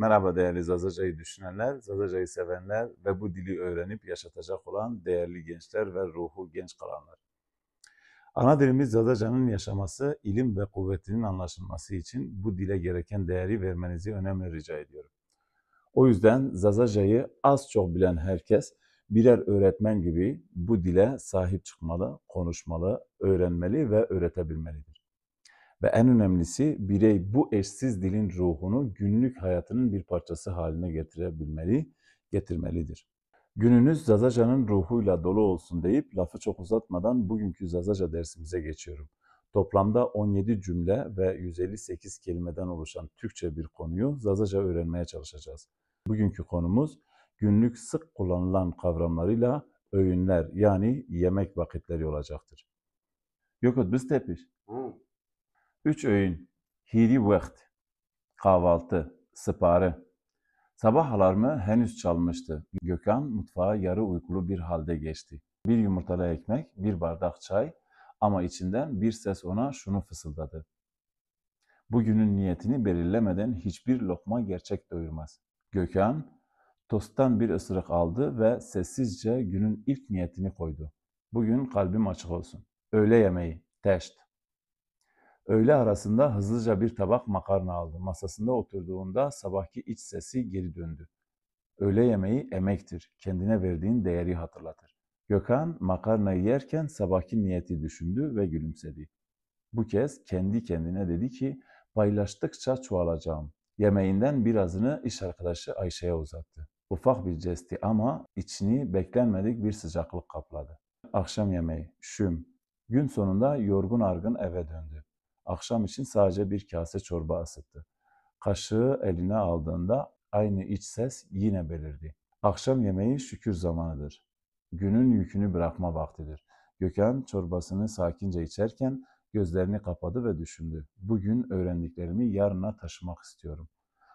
Merhaba değerli Zazaca'yı düşünenler, Zazaca'yı sevenler ve bu dili öğrenip yaşatacak olan değerli gençler ve ruhu genç kalanlar. Ana dilimiz Zazaca'nın yaşaması, ilim ve kuvvetinin anlaşılması için bu dile gereken değeri vermenizi önemli rica ediyorum. O yüzden Zazaca'yı az çok bilen herkes birer öğretmen gibi bu dile sahip çıkmalı, konuşmalı, öğrenmeli ve öğretebilmelidir. Ve en önemlisi birey bu eşsiz dilin ruhunu günlük hayatının bir parçası haline getirmelidir. Gününüz Zazaca'nın ruhuyla dolu olsun deyip lafı çok uzatmadan bugünkü Zazaca dersimize geçiyorum. Toplamda 17 cümle ve 158 kelimeden oluşan Türkçe bir konuyu Zazaca öğrenmeye çalışacağız. Bugünkü konumuz günlük sık kullanılan kavramlarıyla öğünler yani yemek vakitleri olacaktır. Yokut biz tepiş. 3 öğün, hiri vakt, kahvaltı, sıparı. Sabah alarmı henüz çalmıştı. Gökhan mutfağa yarı uykulu bir halde geçti. Bir yumurtalı ekmek, bir bardak çay ama içinden bir ses ona şunu fısıldadı. Bugünün niyetini belirlemeden hiçbir lokma gerçek doyurmaz. Gökhan tosttan bir ısırık aldı ve sessizce günün ilk niyetini koydu. Bugün kalbim açık olsun. Öğle yemeği, teşt. Öğle arasında hızlıca bir tabak makarna aldı. Masasında oturduğunda sabahki iç sesi geri döndü. Öğle yemeği emektir. Kendine verdiğin değeri hatırlatır. Gökhan makarnayı yerken sabahki niyeti düşündü ve gülümsedi. Bu kez kendi kendine dedi ki paylaştıkça çoğalacağım. Yemeğinden birazını iş arkadaşı Ayşe'ye uzattı. Ufak bir jesti ama içini beklenmedik bir sıcaklık kapladı. Akşam yemeği, şüm. Gün sonunda yorgun argın eve döndü. Akşam için sadece bir kase çorba ısıttı. Kaşığı eline aldığında aynı iç ses yine belirdi. Akşam yemeği şükür zamanıdır. Günün yükünü bırakma vaktidir. Gökhan çorbasını sakince içerken gözlerini kapadı ve düşündü. Bugün öğrendiklerimi yarına taşımak istiyorum.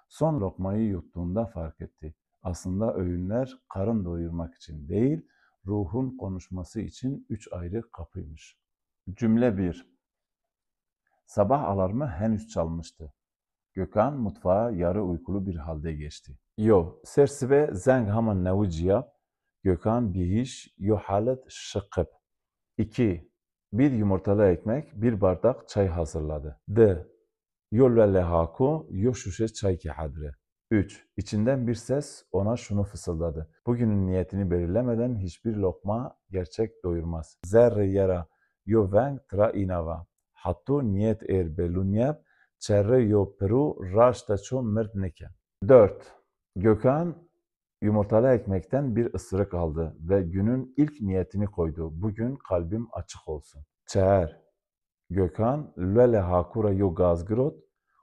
Son lokmayı yuttuğunda fark etti. Aslında öğünler karın doyurmak için değil, ruhun konuşması için 3 ayrı kapıymış. Cümle 1. Sabah alarmı henüz çalmıştı. Gökhan mutfağa yarı uykulu bir halde geçti. Yo, sersive zeng haman nevuciya, Gökhan bihiş yo halet şıkkıp. 2. Bir yumurtalı ekmek, bir bardak çay hazırladı. D. Yol ve lehaku yo şuşe çay ki hadre. 3. İçinden bir ses ona şunu fısıldadı. Bugünün niyetini belirlemeden hiçbir lokma gerçek doyurmaz. Zerre yara yo veng tra inava. Hattu niyet belunyab çerre yo peru raşta ço mert neke. 4. Gökhan yumurtalı ekmekten bir ısırık aldı ve günün ilk niyetini koydu. Bugün kalbim açık olsun. Çeğer. Gökhan lele hakura yo gazgrot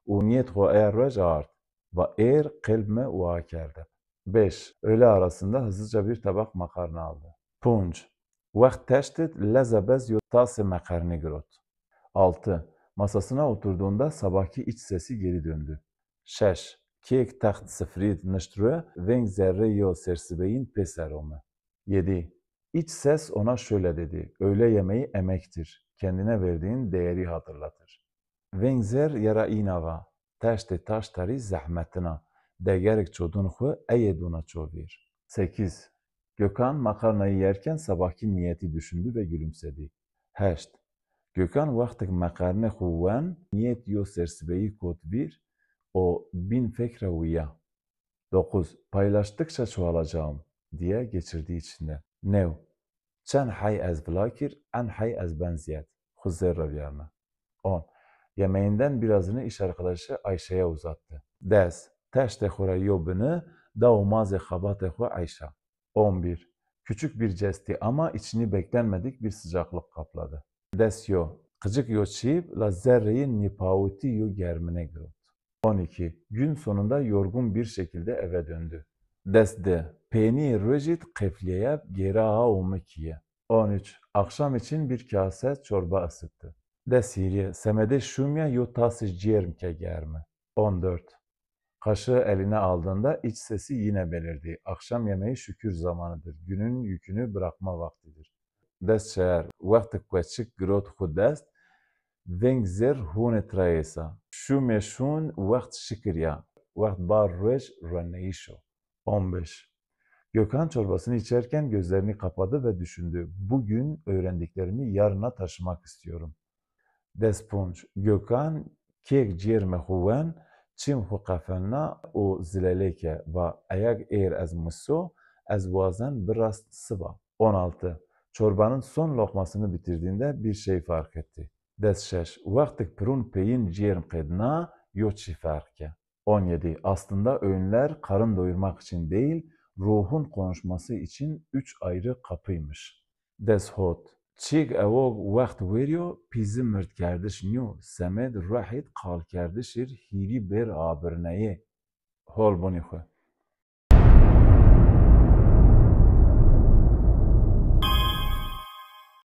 u niyet ho errej art ve kalbime ua kerdi. 5. Öğle arasında hızlıca bir tabak makarna aldı. Punç. Vakt teştit lezebez yo tase makarni grot. 6. Masasına oturduğunda sabahki iç sesi geri döndü. 6. Kek taht sıfrid nıştrue veng zerre yo sersibeyin peserome. 7. İç ses ona şöyle dedi. Öğle yemeği emektir. Kendine verdiğin değeri hatırlatır. Vengzer yara inava. Taşte taştari zahmetına. Degerek çodun xu eyeduna çovir. 8. Gökhan makarnayı yerken sabahki niyeti düşündü ve gülümsedi. 8. Gökhan vaktik makarne xuven niyet yo sersibeyi kodbir o bin fekre uya. 9. Paylaştıkça çoğalacağım diye geçirdiği içinde. Nev. Çen hay ez vlakir, en hay ez ben ziyad. Xuzzer raviyarna. 10. Yemeğinden birazını iş arkadaşı Ayşe'ye uzattı. Dez. Teşte xura yobını da umaze xabate xu Ayşe. 11. Küçük bir jesti ama içini beklenmedik bir sıcaklık kapladı. Desyo. Kıcık yo çiyip la zerreyi nipauti yo germine grot. 12. Gün sonunda yorgun bir şekilde eve döndü. Desde peni rojit kefliyeb geraha umekiye. 13. Akşam için bir kase çorba ısıttı. Desiri semede şumya yo tası ciğermke germe. 14. Kaşığı eline aldığında iç sesi yine belirdi. Akşam yemeği şükür zamanıdır. Günün yükünü bırakma vaktidir. Dest şeher vakti kveçik grot hudest veng zer hune traesa. Şu meşhun vakt şükür ya. Vakt bar rüeş renneyişo. 15. Gökhan çorbasını içerken gözlerini kapadı ve düşündü. Bugün öğrendiklerimi yarına taşımak istiyorum. Desponç. Gökhan kek ciğerme huven çim hu kafenna o zileleke ve ayak eğer ez musso ez vazen biraz sıva. 16. Çorbanın son lokmasını bitirdiğinde bir şey fark etti. Desşeş. Vaktik prun peyin ciğerim kedna yo çi farke. 17. Aslında öğünler karın doyurmak için değil, ruhun konuşması için 3 ayrı kapıymış. Deshot. Çik evog vakt veriyor, pizi mırt kardeş nyo, semed rahit kal kardişir, hiri ber abirneye. Hol boni xwe.